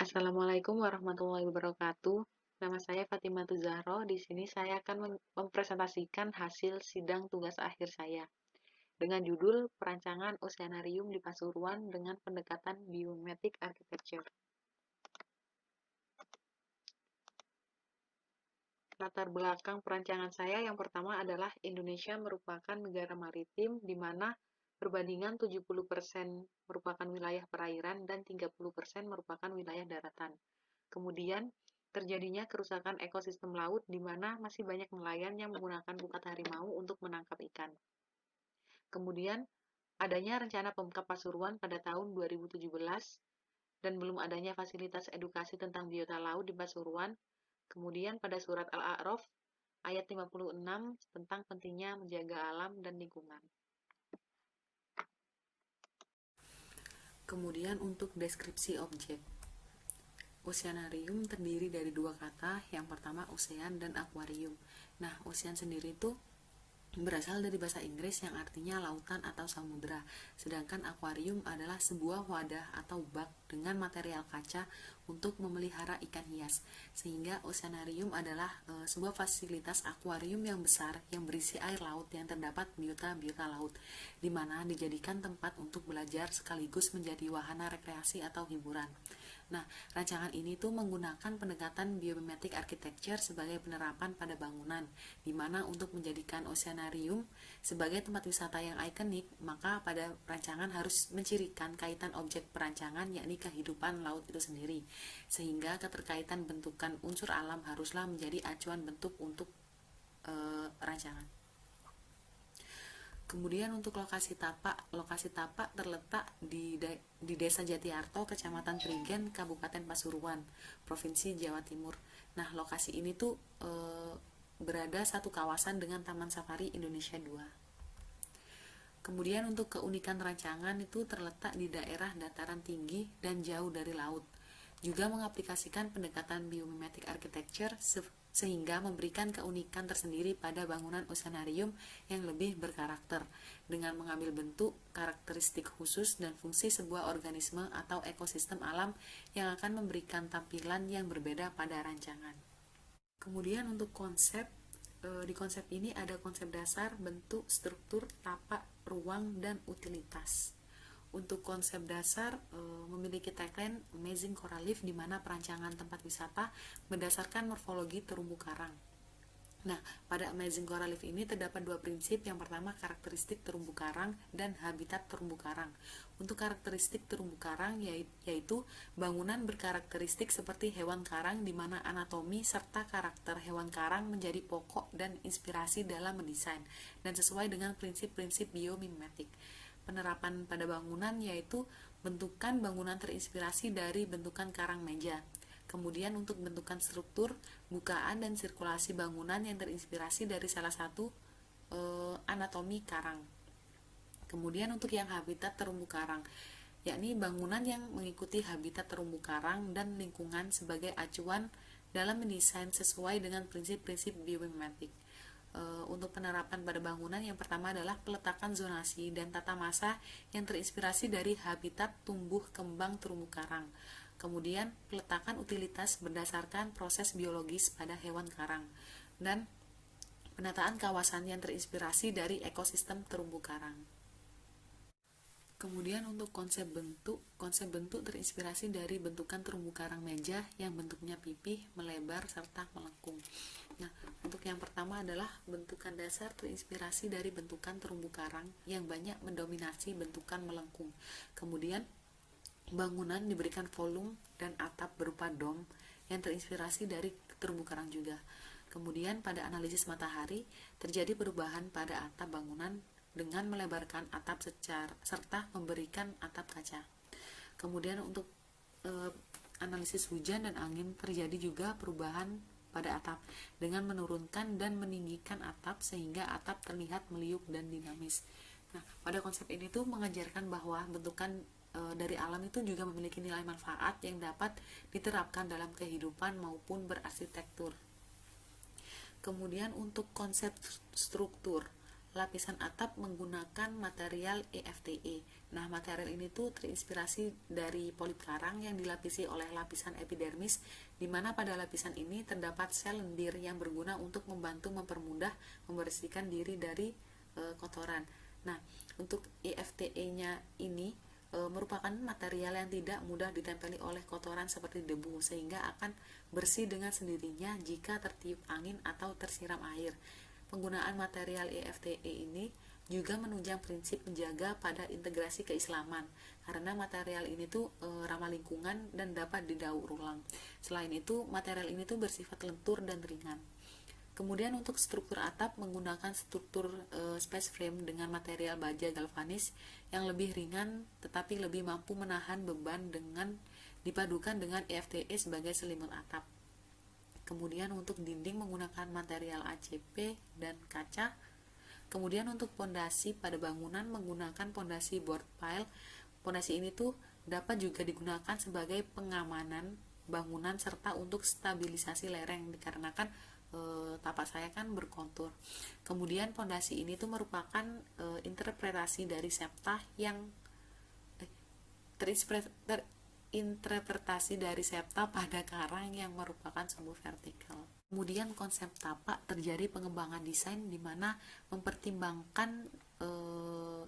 Assalamualaikum warahmatullahi wabarakatuh. Nama saya Fatimah Zahro. Di sini saya akan mempresentasikan hasil sidang tugas akhir saya dengan judul Perancangan Oceanarium di Pasuruan dengan Pendekatan Biomimetic Architecture. Latar belakang perancangan saya yang pertama adalah Indonesia merupakan negara maritim di mana perbandingan 70% merupakan wilayah perairan dan 30% merupakan wilayah daratan. Kemudian, terjadinya kerusakan ekosistem laut di mana masih banyak nelayan yang menggunakan pukat harimau untuk menangkap ikan. Kemudian, adanya rencana Pemkab Pasuruan pada tahun 2017 dan belum adanya fasilitas edukasi tentang biota laut di Pasuruan. Kemudian pada surat Al-A'raf ayat 56 tentang pentingnya menjaga alam dan lingkungan. Kemudian untuk deskripsi objek. Oceanarium terdiri dari dua kata, yang pertama ocean dan aquarium. Nah, ocean sendiri itu berasal dari bahasa Inggris yang artinya lautan atau samudera, sedangkan akuarium adalah sebuah wadah atau bak dengan material kaca untuk memelihara ikan hias, sehingga oceanarium adalah sebuah fasilitas akuarium yang besar yang berisi air laut yang terdapat biota-biota laut, di mana dijadikan tempat untuk belajar sekaligus menjadi wahana rekreasi atau hiburan. Nah, rancangan ini tuh menggunakan pendekatan biomimetic architecture sebagai penerapan pada bangunan, di mana untuk menjadikan oceanarium sebagai tempat wisata yang ikonik, maka pada perancangan harus mencirikan kaitan objek perancangan yakni kehidupan laut itu sendiri, sehingga keterkaitan bentukan unsur alam haruslah menjadi acuan bentuk untuk rancangan. Kemudian untuk lokasi tapak terletak di Desa Jatiarto, Kecamatan Prigen, Kabupaten Pasuruan, Provinsi Jawa Timur. Nah, lokasi ini tuh berada satu kawasan dengan Taman Safari Indonesia 2. Kemudian untuk keunikan rancangan itu terletak di daerah dataran tinggi dan jauh dari laut. Juga mengaplikasikan pendekatan biomimetic architecture sehingga memberikan keunikan tersendiri pada bangunan oceanarium yang lebih berkarakter dengan mengambil bentuk, karakteristik khusus dan fungsi sebuah organisme atau ekosistem alam yang akan memberikan tampilan yang berbeda pada rancangan. Kemudian untuk konsep, di konsep ini ada konsep dasar, bentuk, struktur, tapak, ruang, dan utilitas. Untuk konsep dasar memiliki tagline Amazing Coral Reef, di mana perancangan tempat wisata berdasarkan morfologi terumbu karang. Nah, pada Amazing Coral Reef ini terdapat dua prinsip. Yang pertama, karakteristik terumbu karang dan habitat terumbu karang. Untuk karakteristik terumbu karang yaitu bangunan berkarakteristik seperti hewan karang, di mana anatomi serta karakter hewan karang menjadi pokok dan inspirasi dalam mendesain dan sesuai dengan prinsip-prinsip biomimetik. Penerapan pada bangunan yaitu bentukan bangunan terinspirasi dari bentukan karang meja. Kemudian untuk bentukan struktur, bukaan dan sirkulasi bangunan yang terinspirasi dari salah satu anatomi karang. Kemudian untuk yang habitat terumbu karang, yakni bangunan yang mengikuti habitat terumbu karang dan lingkungan sebagai acuan dalam mendesain sesuai dengan prinsip-prinsip biomimetik. Untuk penerapan pada bangunan yang pertama adalah peletakan zonasi dan tata masa yang terinspirasi dari habitat tumbuh kembang terumbu karang. Kemudian peletakan utilitas berdasarkan proses biologis pada hewan karang, dan penataan kawasan yang terinspirasi dari ekosistem terumbu karang. Kemudian untuk konsep bentuk terinspirasi dari bentukan terumbu karang meja yang bentuknya pipih, melebar, serta melengkung. Nah, untuk yang pertama adalah bentukan dasar terinspirasi dari bentukan terumbu karang yang banyak mendominasi bentukan melengkung. Kemudian bangunan diberikan volume dan atap berupa dom yang terinspirasi dari terumbu karang juga. Kemudian pada analisis matahari terjadi perubahan pada atap bangunan dengan melebarkan atap serta memberikan atap kaca. Kemudian untuk analisis hujan dan angin terjadi juga perubahan pada atap dengan menurunkan dan meninggikan atap sehingga atap terlihat meliuk dan dinamis. Nah, pada konsep ini tuh mengajarkan bahwa bentukan dari alam itu juga memiliki nilai manfaat yang dapat diterapkan dalam kehidupan maupun berarsitektur. Kemudian untuk konsep struktur, lapisan atap menggunakan material EFTE. Nah, material ini tuh terinspirasi dari polip karang yang dilapisi oleh lapisan epidermis, di mana pada lapisan ini terdapat sel lendir yang berguna untuk membantu mempermudah membersihkan diri dari kotoran. Nah, untuk EFTE-nya ini merupakan material yang tidak mudah ditempeli oleh kotoran seperti debu, sehingga akan bersih dengan sendirinya jika tertiup angin atau tersiram air. Penggunaan material EFTE ini juga menunjang prinsip menjaga pada integrasi keislaman, karena material ini tuh ramah lingkungan dan dapat didaur ulang. Selain itu, material ini tuh bersifat lentur dan ringan. Kemudian untuk struktur atap menggunakan struktur space frame dengan material baja galvanis yang lebih ringan tetapi lebih mampu menahan beban dengan dipadukan dengan EFTE sebagai selimut atap. Kemudian untuk dinding menggunakan material ACP dan kaca. Kemudian untuk pondasi pada bangunan menggunakan pondasi board pile. Pondasi ini tuh dapat juga digunakan sebagai pengamanan bangunan serta untuk stabilisasi lereng, dikarenakan tapak saya kan berkontur. Kemudian pondasi ini tuh merupakan interpretasi dari septa yang interpretasi dari septa pada karang yang merupakan sumbu vertikal. Kemudian konsep tapak terjadi pengembangan desain di mana mempertimbangkan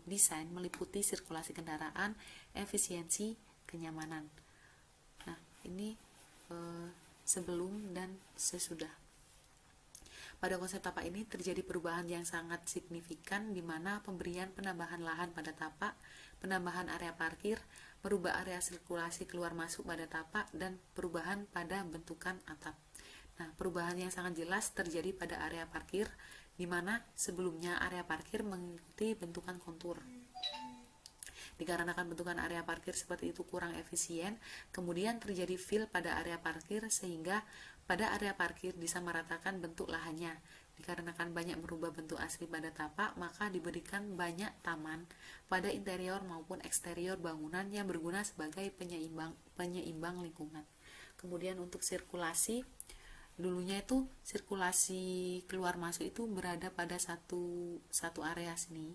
desain meliputi sirkulasi kendaraan, efisiensi, kenyamanan. Nah, ini sebelum dan sesudah. Pada konsep tapak ini terjadi perubahan yang sangat signifikan, di mana pemberian penambahan lahan pada tapak, penambahan area parkir, merubah area sirkulasi keluar masuk pada tapak, dan perubahan pada bentukan atap. Nah, perubahan yang sangat jelas terjadi pada area parkir, di mana sebelumnya area parkir mengikuti bentukan kontur. Dikarenakan bentukan area parkir seperti itu kurang efisien, kemudian terjadi fill pada area parkir sehingga pada area parkir disamaratakan bentuk lahannya. Dikarenakan banyak merubah bentuk asli pada tapak, maka diberikan banyak taman pada interior maupun eksterior bangunan yang berguna sebagai penyeimbang lingkungan. Kemudian untuk sirkulasi, dulunya itu sirkulasi keluar masuk itu berada pada satu area sini.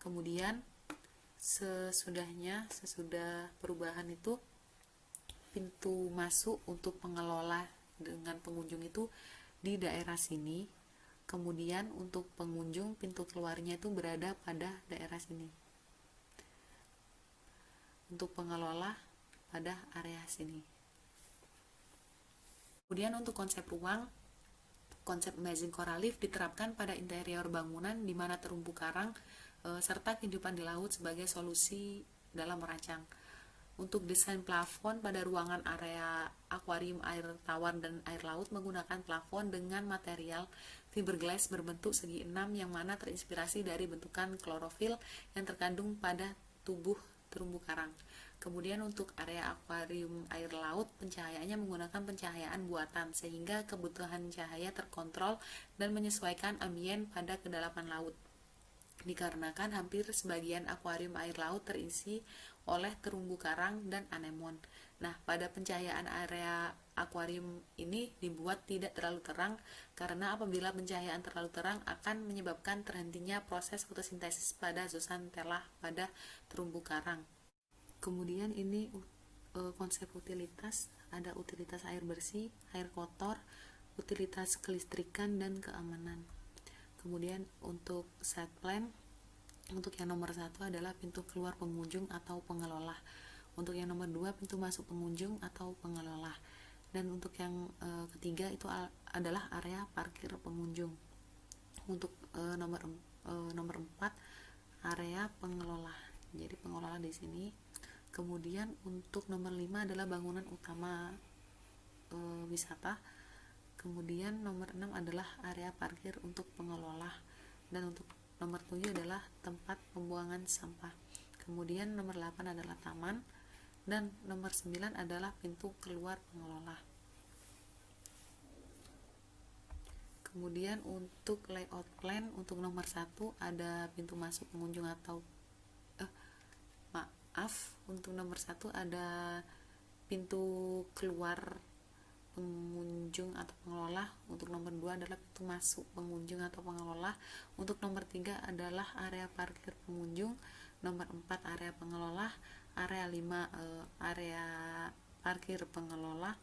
Kemudian sesudah perubahan itu, pintu masuk untuk pengelola dengan pengunjung itu di daerah sini. Kemudian untuk pengunjung, pintu keluarnya itu berada pada daerah sini. Untuk pengelola pada area sini. Kemudian untuk konsep ruang, konsep amazing coral reef diterapkan pada interior bangunan di mana terumbu karang serta kehidupan di laut sebagai solusi dalam merancang. Untuk desain plafon pada ruangan area akuarium air tawar dan air laut menggunakan plafon dengan material fiberglass berbentuk segi enam yang mana terinspirasi dari bentukan klorofil yang terkandung pada tubuh terumbu karang. Kemudian untuk area akuarium air laut, pencahayaannya menggunakan pencahayaan buatan sehingga kebutuhan cahaya terkontrol dan menyesuaikan ambien pada kedalaman laut. Dikarenakan hampir sebagian akuarium air laut terisi oleh terumbu karang dan anemon. Nah, pada pencahayaan area akuarium ini dibuat tidak terlalu terang, karena apabila pencahayaan terlalu terang akan menyebabkan terhentinya proses fotosintesis pada zooxanthellae pada terumbu karang. Kemudian ini konsep utilitas, ada utilitas air bersih, air kotor, utilitas kelistrikan, dan keamanan. Kemudian untuk set plan, untuk yang nomor 1 adalah pintu keluar pengunjung atau pengelola. Untuk yang nomor 2 pintu masuk pengunjung atau pengelola. Dan untuk yang ketiga itu adalah area parkir pengunjung. Untuk nomor 4 area pengelola. Jadi pengelola di sini. Kemudian untuk nomor 5 adalah bangunan utama wisata. Kemudian nomor 6 adalah area parkir untuk pengelola, dan untuk nomor 7 adalah tempat pembuangan sampah. Kemudian nomor 8 adalah taman, dan nomor 9 adalah pintu keluar pengelola. Kemudian untuk layout plan, untuk nomor 1 ada pintu masuk pengunjung atau untuk nomor 1 ada pintu keluar pengunjung atau pengelola. Untuk nomor 2 adalah pintu masuk pengunjung atau pengelola. Untuk nomor 3 adalah area parkir pengunjung. Nomor 4 area pengelola. Area 5 area parkir pengelola.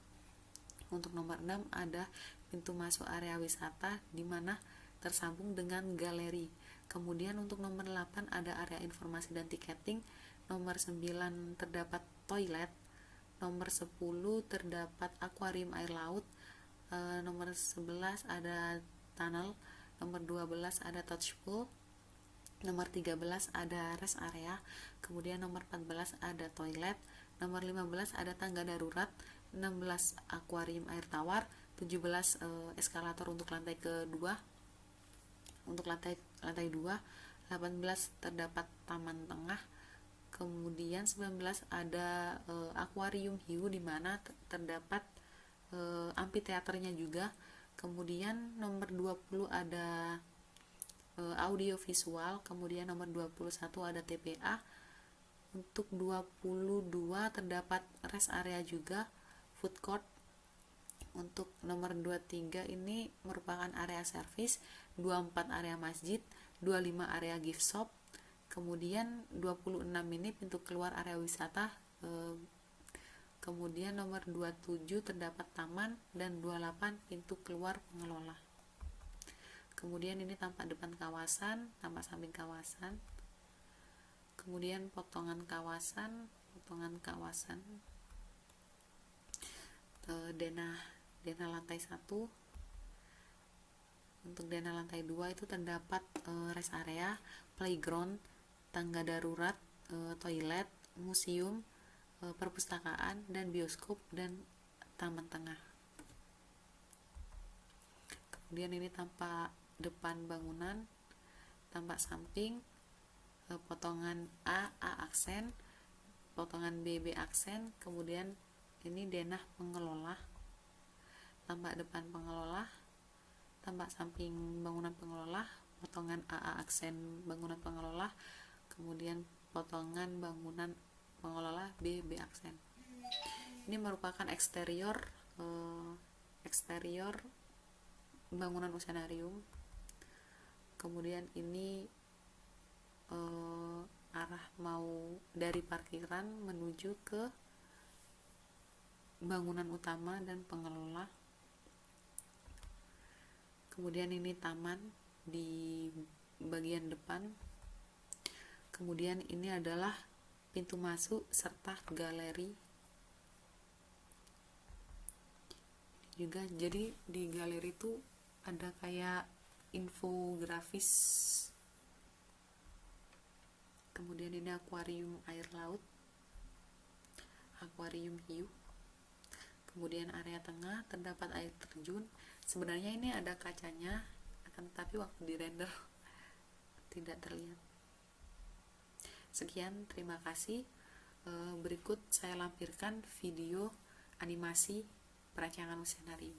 Untuk nomor 6 ada pintu masuk area wisata di mana tersambung dengan galeri. Kemudian untuk nomor 8 ada area informasi dan tiketing. Nomor 9 terdapat toilet. Nomor 10 terdapat akuarium air laut. Nomor 11 ada tunnel. Nomor 12 ada touch pool. Nomor 13 ada rest area. Kemudian nomor 14 ada toilet. Nomor 15 ada tangga darurat. 16 akuarium air tawar. 17 eskalator untuk lantai kedua. Untuk lantai 2. 18 terdapat taman tengah. Kemudian 19 ada akuarium hiu di mana terdapat amphitheaternya juga. Kemudian nomor 20 ada audio visual. Kemudian nomor 21 ada TPA. Untuk 22 terdapat rest area juga, food court. Untuk nomor 23 ini merupakan area service. 24 area masjid. 25 area gift shop. Kemudian 26 ini pintu keluar area wisata. Kemudian nomor 27 terdapat taman dan 28 pintu keluar pengelola. Kemudian ini tampak depan kawasan, tampak samping kawasan. Kemudian potongan kawasan, denah lantai 1. Untuk denah lantai 2 itu terdapat rest area, playground, tangga darurat, toilet, museum, perpustakaan, dan bioskop, dan taman tengah. Kemudian ini tampak depan bangunan, tampak samping, potongan A aksen, potongan B aksen. Kemudian ini denah pengelola, tampak depan pengelola, tampak samping bangunan pengelola, potongan A aksen bangunan pengelola, kemudian potongan bangunan pengelola B aksen. Ini merupakan eksterior bangunan oceanarium. Kemudian ini arah mau dari parkiran menuju ke bangunan utama dan pengelola. Kemudian ini taman di bagian depan. Kemudian ini adalah pintu masuk serta galeri. Juga jadi di galeri itu ada kayak infografis. Kemudian ini akuarium air laut, akuarium hiu. Kemudian area tengah terdapat air terjun. Sebenarnya ini ada kacanya, akan tetapi waktu di render tidak terlihat. Sekian, terima kasih. Berikut saya lampirkan video animasi perancangan oceanarium.